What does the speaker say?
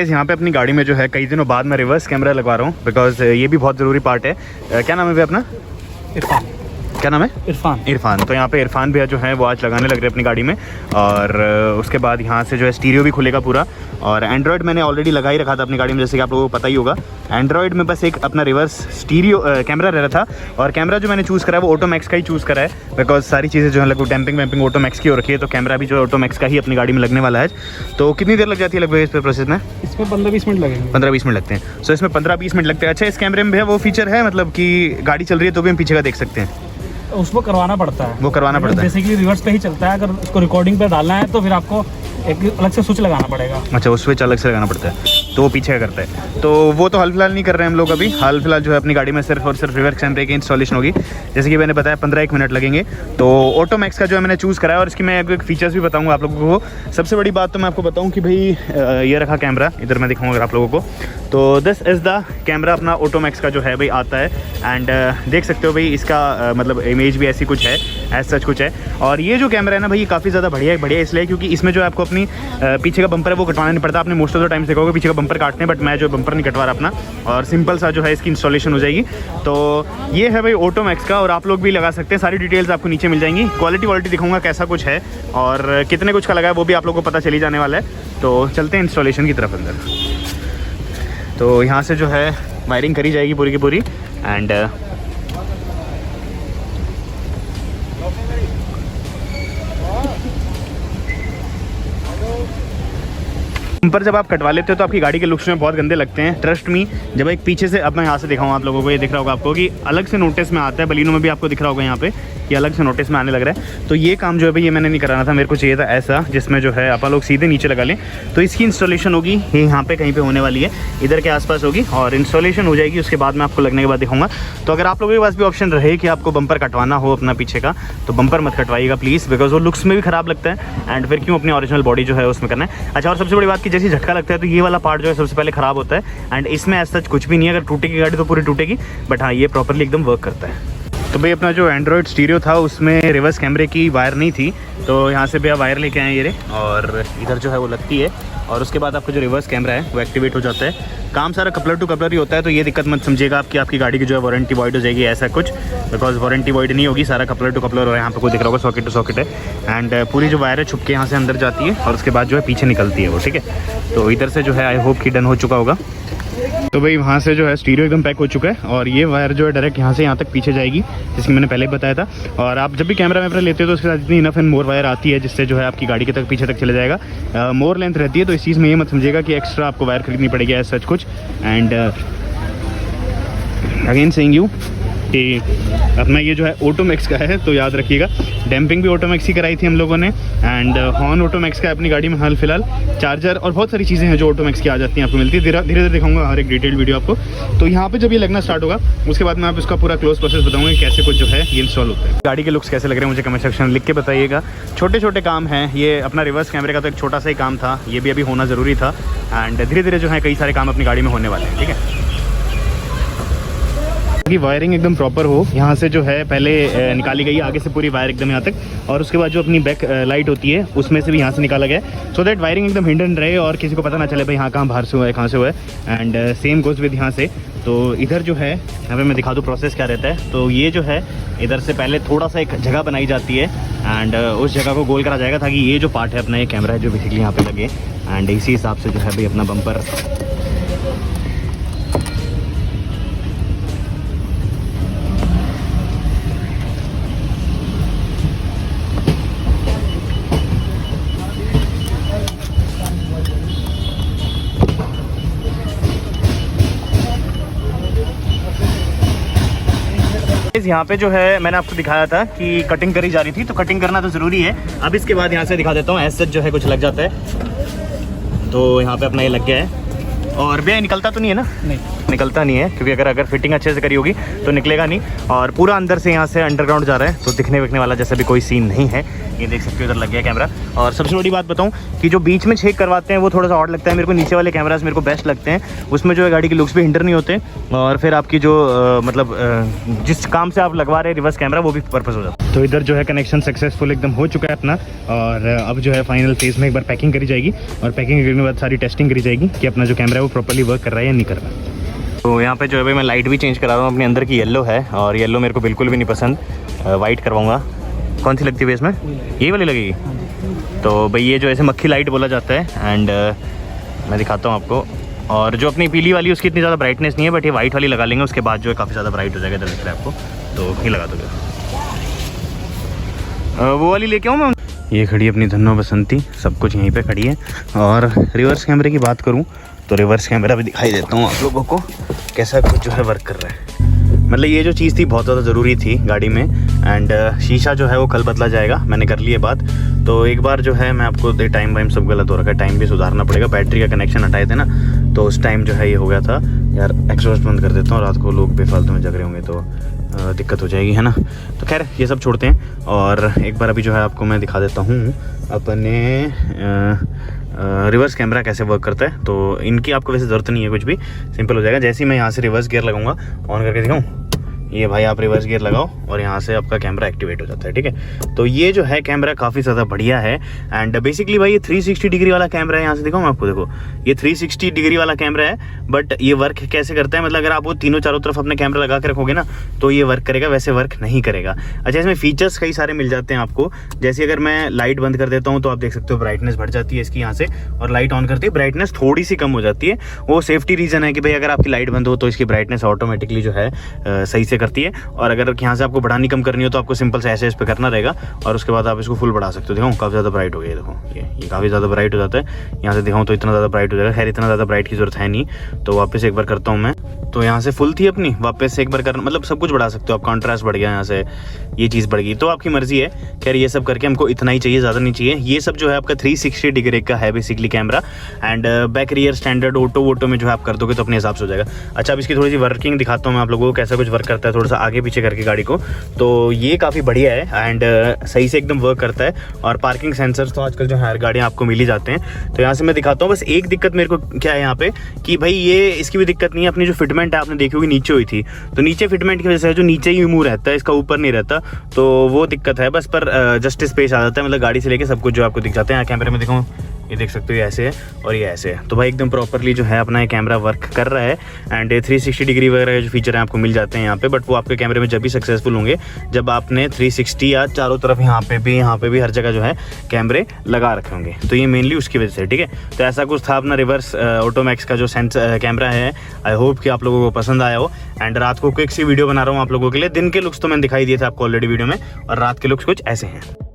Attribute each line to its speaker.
Speaker 1: यहाँ पे अपनी गाड़ी में जो है कई दिनों बाद मैं रिवर्स कैमरा लगवा रहा हूँ, बिकॉज ये भी बहुत ज़रूरी पार्ट है। क्या नाम है भैया अपना?
Speaker 2: इरफान।
Speaker 1: क्या नाम है?
Speaker 2: इरफान।
Speaker 1: तो यहाँ पे इरफान भैया जो है वो आज लगाने लग रहे हैं अपनी गाड़ी में, और उसके बाद यहाँ से जो है स्टीरियो भी खुलेगा पूरा। और एंड्रॉयड मैंने ऑलरेडी लगा ही रखा था अपनी गाड़ी में, जैसे कि आप लोगों को पता ही होगा। एंड्रॉयड में बस एक अपना रिवर्स स्टीरियो कैमरा रह रहा था, और कैमरा जो मैंने चूज़ करा है वो ऑटोमैक्स का ही चूज़ करा है, बिकॉज सारी चीज़ें जो है लगभग डैम्पिंग वैम्पिंग ऑटोमैक्स की हो रखी है, तो कैमरा भी जो है ऑटोमैक्स का ही अपनी गाड़ी में लगने वाला है। तो कितनी देर लग जाती है लगभग इस पर प्रोसेस में?
Speaker 2: इसमें 15-20 मिनट लगेंगे।
Speaker 1: 15-20 मिनट लगते हैं। सो इसमें 15-20 मिनट लगते हैं। अच्छा, इस कैमरे में भैया वो फीचर है मतलब कि गाड़ी चल रही है तो भी हम पीछे का देख सकते हैं?
Speaker 2: उसको करवाना पड़ता है,
Speaker 1: वो करवाना पड़ता है।
Speaker 2: बेसिकली रिवर्स पे ही चलता है। अगर उसको रिकॉर्डिंग पे डालना है तो फिर आपको एक अलग से स्विच लगाना पड़ेगा।
Speaker 1: अच्छा, उस स्विच अलग से लगाना पड़ता है, तो वो पीछे का करता है। तो वो तो हाल फिलहाल नहीं कर रहे हैं हम लोग अभी। हाल फिलहाल जो है अपनी गाड़ी में सिर्फ और सिर्फ रिवर्स कैमरे की इंस्टॉलेशन होगी, जैसे कि मैंने बताया 15-1 मिनट लगेंगे। तो ऑटोमैक्स का जो है मैंने चूज़ करा है, और इसकी मैं एक फीचर्स भी बताऊँगा आप लोगों को। सबसे बड़ी बात तो मैं आपको बताऊँ कि भाई ये रखा कैमरा, इधर मैं दिखाऊँगा अगर आप लोगों को। तो दिस इज़ द कैमरा अपना ऑटोमैक्स का जो है भाई आता है। एंड देख सकते हो भाई इसका मतलब इमेज भी ऐसी कुछ है, एज सच कुछ है। और ये जो कैमरा है ना भाई, काफ़ी ज़्यादा बढ़िया इसलिए क्योंकि इसमें जो आपको अपनी पीछे का बम्पर है वो कटवाना नहीं पड़ता। आपने मोस्ट ऑफ द टाइम देखोगे पीछे का बम्पर काटने, बट मैं जो बम्पर नहीं कटवा रहा अपना, और सिंपल सा जो है इसकी इंस्टॉलेशन हो जाएगी। तो ये है भाई ऑटोमैक्स का, और आप लोग भी लगा सकते हैं। सारी डिटेल्स आपको नीचे मिल जाएंगी। क्वालिटी दिखाऊंगा कैसा कुछ है और कितने कुछ का लगा है वो भी आप लोगों को पता चली जाने वाला है। तो चलते हैं इंस्टॉलेशन की तरफ अंदर। तो यहाँ से जो है वायरिंग करी जाएगी पूरी की पूरी। एंड बम्पर जब आप कटवा लेते हो तो आपकी गाड़ी के लुक्स में बहुत गंदे लगते हैं, ट्रस्ट मी। जब एक पीछे से, अब मैं यहाँ से दिखाऊँ आप लोगों को, ये दिख रहा होगा आपको कि अलग से नोटिस में आता है। बलिनो में भी आपको दिख रहा होगा यहाँ पे कि अलग से नोटिस में आने लग रहा है। तो ये काम जो है भाई ये मैंने नहीं कराना था, मेरे को चाहिए था ऐसा जिसमें जो है आप लोग सीधे नीचे लगा लें। तो इसकी इंस्टॉलेशन होगी ये यहाँ पे कहीं पे होने वाली है, इधर के आसपास होगी, और इंस्टॉलेशन हो जाएगी। उसके बाद मैं आपको लगने के बाद दिखाऊंगा। तो अगर आप लोगों के पास भी ऑप्शन रहे कि आपको बम्पर कटवाना हो अपना पीछे का, तो बम्पर मत कटवाइएगा प्लीज़, बिकॉज वो लुक्स में भी ख़राब लगता है। एंड फिर क्यों अपनी ओरिजिनल बॉडी जो है उसमें करना है। अच्छा, और सबसे बड़ी बात कि जैसे झटका लगता है तो ये वाला पार्ट जो है सबसे पहले ख़राब होता है। एंड इसमें ऐसा कुछ भी नहीं है, अगर टूटेगी गाड़ी तो पूरी टूटेगी, बट हाँ ये प्रॉपरली एकदम वर्क करता है। तो भाई अपना जो एंड्रॉयड स्टीरियो था उसमें रिवर्स कैमरे की वायर नहीं थी, तो यहाँ से भैया वायर लेके आए ये रे, और इधर जो है वो लगती है, और उसके बाद आपका जो रिवर्स कैमरा है वो एक्टिवेट हो जाता है। काम सारा कपलर टू कपलर ही होता है, तो ये दिक्कत मत समझिएगा आपकी गाड़ी की जो है वारंटी वॉइड हो जाएगी ऐसा कुछ, बिकॉज वारंटी वॉइड नहीं होगी, सारा कपलर टू कपलर। और यहाँ पे कोई दिख रहा होगा सॉकेट टू सॉकेट है। एंड पूरी जो वायर है छुप के यहाँ से अंदर जाती है, और उसके बाद जो है पीछे निकलती है वो, ठीक है। तो इधर से जो है आई होप कि डन हो चुका होगा। तो भाई वहाँ से जो है स्टीरियो एकदम पैक हो चुका है, और ये वायर जो है डायरेक्ट यहाँ से यहाँ तक पीछे जाएगी, जिसकी मैंने पहले बताया था। और आप जब भी कैमरा वैमरा लेते हो तो उसके साथ इतनी इनफ एंड मोर वायर आती है, जिससे जो है आपकी गाड़ी के तक पीछे तक चले जाएगा। मोर लेंथ रहती है, तो इस चीज़ में ये मत समझिएगा कि एक्स्ट्रा आपको वायर खरीदनी पड़ेगी ऐसा सच कुछ। एंड अगेन सेइंग यू कि अपना ये जो है ऑटोमैक्स का है, तो याद रखिएगा डैम्पिंग भी ऑटोमैक्स ही कराई थी हम लोगों ने। एंड हॉर्न ऑटोमैक्स का है अपनी गाड़ी में हाल फिलहाल, चार्जर और बहुत सारी चीज़ें हैं जो ऑटोमैक्स की आ जाती हैं, आपको मिलती है। धीरे धीरे दिखाऊंगा हर एक डिटेल वीडियो आपको। तो यहाँ पे जब ये लगना स्टार्ट होगा उसके बाद मैं आप इसका पूरा क्लोज प्रोसेस बताऊंगा कैसे कुछ जो है ये इंस्टॉल होता है। गाड़ी के लुक्स कैसे लग रहे हैं मुझे कमेंट सेक्शन में लिख के बताइएगा। छोटे छोटे काम हैं, ये अपना रिवर्स कैमरे का तो एक छोटा सा ही काम था, ये भी अभी होना ज़रूरी था। एंड धीरे धीरे जो है कई सारे काम अपनी गाड़ी में होने वाले हैं, ठीक है। कि वायरिंग एकदम प्रॉपर हो, यहाँ से जो है पहले निकाली गई आगे से पूरी वायर एकदम यहाँ तक, और उसके बाद जो अपनी बैक लाइट होती है उसमें से भी यहाँ से निकाला गया, सो दैट वायरिंग एकदम हिडन रहे और किसी को पता ना चले भाई यहाँ कहाँ बाहर से हुआ है कहाँ से हुआ है। एंड सेम गोज विद यहाँ से। तो इधर जो है यहाँ पे मैं दिखा दूँ प्रोसेस क्या रहता है। तो ये जो है इधर से पहले थोड़ा सा एक जगह बनाई जाती है, एंड उस जगह को गोल करा जाएगा ताकि ये जो पार्ट है अपना ये कैमरा है जो बेसिकली यहाँ पे लगे। एंड इसी हिसाब से जो है भाई अपना बम्पर यहाँ पे जो है मैंने आपको दिखाया था कि कटिंग करी जा रही थी, तो कटिंग करना तो ज़रूरी है। अब इसके बाद यहाँ से दिखा देता हूँ, ऐसे जो है कुछ लग जाता है। तो यहाँ पे अपना ये लग गया है, और भैया निकलता तो नहीं है ना? नहीं निकलता नहीं है, क्योंकि अगर फिटिंग अच्छे से करी होगी तो निकलेगा नहीं। और पूरा अंदर से यहाँ से अंडरग्राउंड जा रहा है, तो दिखने विखने वाला जैसा भी कोई सीन नहीं है। ये देख सकते हो इधर लग गया कैमरा। और सबसे बड़ी बात बताऊँ कि जो बीच में छेक करवाते हैं वो थोड़ा सा ऑड लगता है मेरे को। नीचे वाले कैमरास मेरे को बेस्ट लगते हैं, उसमें जो है गाड़ी के लुक्स भी हिंडर नहीं होते, और फिर आपकी जो मतलब जिस काम से आप लगवा रहे हैं रिवर्स कैमरा वो भी पर्पस हो जाता है। तो इधर जो है कनेक्शन सक्सेसफुल एकदम हो चुका है अपना, और अब जो है फाइनल फेज में एक बार पैकिंग करी जाएगी, और पैकिंग करने के बाद सारी टेस्टिंग करी जाएगी कि अपना जो कैमरा है वो प्रॉपर्ली वर्क कर रहा है या नहीं कर रहा है। तो यहाँ पे जो है भाई मैं लाइट भी चेंज करा रहा हूँ, अपने अंदर की येलो है और येलो मेरे को बिल्कुल भी नहीं पसंद, वाइट करवाऊँगा। कौन सी लगती है इसमें? ये वाली लगेगी। तो भाई ये जो ऐसे मक्खी लाइट बोला जाता है, एंड मैं दिखाता हूँ आपको। और जो अपनी पीली वाली उसकी इतनी ज़्यादा ब्राइटनेस नहीं है, बट ये वाइट वाली लगा लेंगे उसके बाद जो है काफ़ी ज़्यादा ब्राइट हो जाएगा, इधर दिख रहा है आपको, तो ये लगा दोगे। वो वाली लेके आऊँ मैं? ये खड़ी है अपनी धन्नो बसंती, सब कुछ यहीं पे खड़ी है। और रिवर्स कैमरे की बात करूँ तो रिवर्स कैमरा भी दिखाई देता हूँ आप लोगों को कैसा कुछ जो है वर्क कर रहा है। मतलब ये जो चीज़ थी बहुत ज़्यादा ज़रूरी थी गाड़ी में, एंड शीशा जो है वो कल बदला जाएगा, मैंने कर ली है बात। तो एक बार जो है मैं आपको टाइम वाइम सब गलत हो रखा है, टाइम भी सुधारना पड़ेगा। बैटरी का कनेक्शन हटाए थे ना, तो उस टाइम जो है ये हो गया था। यार एग्जॉस्ट बंद कर देता हूँ, रात को लोग बेफालतू में जग रहे होंगे तो दिक्कत हो जाएगी, है ना। तो खैर ये सब छोड़ते हैं, और एक बार अभी जो है आपको मैं दिखा देता हूँ अपने रिवर्स कैमरा कैसे वर्क करता है। तो इनकी आपको वैसे ज़रूरत नहीं है, कुछ भी सिंपल हो जाएगा। जैसे ही मैं यहाँ से रिवर्स गियर लगाऊंगा, ऑन करके दिखाऊँ, ये भाई आप रिवर्स गियर लगाओ और यहाँ से आपका कैमरा एक्टिवेट हो जाता है, ठीक है। तो ये जो है कैमरा काफ़ी ज़्यादा बढ़िया है, एंड बेसिकली भाई ये 360 डिग्री वाला कैमरा है। यहाँ से दिखाऊँ आपको, देखो ये 360 डिग्री वाला कैमरा है, बट ये वर्क कैसे करता है, मतलब अगर आप वो तीनों चारों तरफ अपने कैमरा लगा के रखोगे ना तो ये वर्क करेगा, वैसे वर्क नहीं करेगा। अच्छा, इसमें फीचर्स कई सारे मिल जाते हैं आपको। जैसे अगर मैं लाइट बंद कर देता हूँ तो आप देख सकते हो ब्राइटनेस बढ़ जाती है इसकी यहाँ से, और लाइट ऑन करती है ब्राइटनेस थोड़ी सी कम हो जाती है। वो सेफ्टी रीज़न है कि भाई अगर आपकी लाइट बंद हो तो इसकी ब्राइटनेस ऑटोमेटिकली जो है सही से करती है। और अगर यहाँ से आपको बढ़ानी कम करनी हो तो आपको सिंपल से ऐसे इस पे करना रहेगा, और उसके बाद आप इसको फुल बढ़ा सकते हो। देखो काफ़ी ज़्यादा ब्राइट हो गया, देखो ये काफ़ी ज़्यादा ब्राइट हो जाता है। यहाँ से दिखाऊँ तो इतना ज़्यादा ब्राइट हो जाएगा। खैर इतना ज़्यादा ब्राइट की जरूरत है नहीं, तो वापस एक बार करता हूँ मैं। तो यहाँ से फुल थी अपनी, वापस से एक बार करना, मतलब सब कुछ बढ़ा सकते हो आप। कॉन्ट्रास्ट बढ़ गया, यहाँ से ये चीज़ बढ़ गई, तो आपकी मर्जी है। खैर ये सब करके हमको इतना ही चाहिए, ज़्यादा नहीं चाहिए। ये सब जो है आपका 360 डिग्री का है basically camera, and back rear standard auto में जो है आप कर दोगे तो अपने हिसाब से हो जाएगा। अच्छा, अब इसकी थोड़ी सी वर्किंग दिखाता हूँ मैं आप लोगों को, कैसा कुछ वर्क करता है, थोड़ा सा आगे पीछे करके गाड़ी को। तो ये काफ़ी बढ़िया है, एंड सही से एकदम वर्क करता है। और पार्किंग सेंसर्स तो आजकल जो है गाड़ियाँ आपको मिल ही जाते हैं। तो यहाँ से मैं दिखाता हूँ। बस एक दिक्कत मेरे को क्या है यहाँ पे कि भाई ये इसकी भी दिक्कत नहीं है, अपनी जो फिटमेंट है आपने देखी होगी नीचे हुई थी, तो नीचे फिटमेंट की वजह से जो नीचे ही मुंह रहता है, इसका ऊपर नहीं रहता, तो वो दिक्कत है बस। पर जस्ट स्पेस आ जाता है, मतलब गाड़ी से लेके सब कुछ जो आपको दिख जाते हैं। कैमरे में दिखाऊँ, ये देख सकते हो ये ऐसे है और ये ऐसे है। तो भाई एकदम प्रॉपरली जो है अपना ये कैमरा वर्क कर रहा है, एंड 360 डिग्री वगैरह जो फीचर हैं आपको मिल जाते हैं यहाँ पे, बट वो आपके कैमरे में जब भी सक्सेसफुल होंगे जब आपने 360 या चारों तरफ यहाँ पे भी हर जगह जो है कैमरे लगा रखे होंगे। तो ये मेनली उसकी वजह से, ठीक है। तो ऐसा कुछ था अपना रिवर्स ऑटोमैक्स का जो कैमरा है। आई होप कि आप लोगों को पसंद आया हो, एंड रात को क्विक सी वीडियो बना रहा हूँ आप लोगों के लिए। दिन के लुक्स तो मैंने दिखाई दिए थे आपको ऑलरेडी वीडियो में, और रात के लुक्स कुछ ऐसे हैं।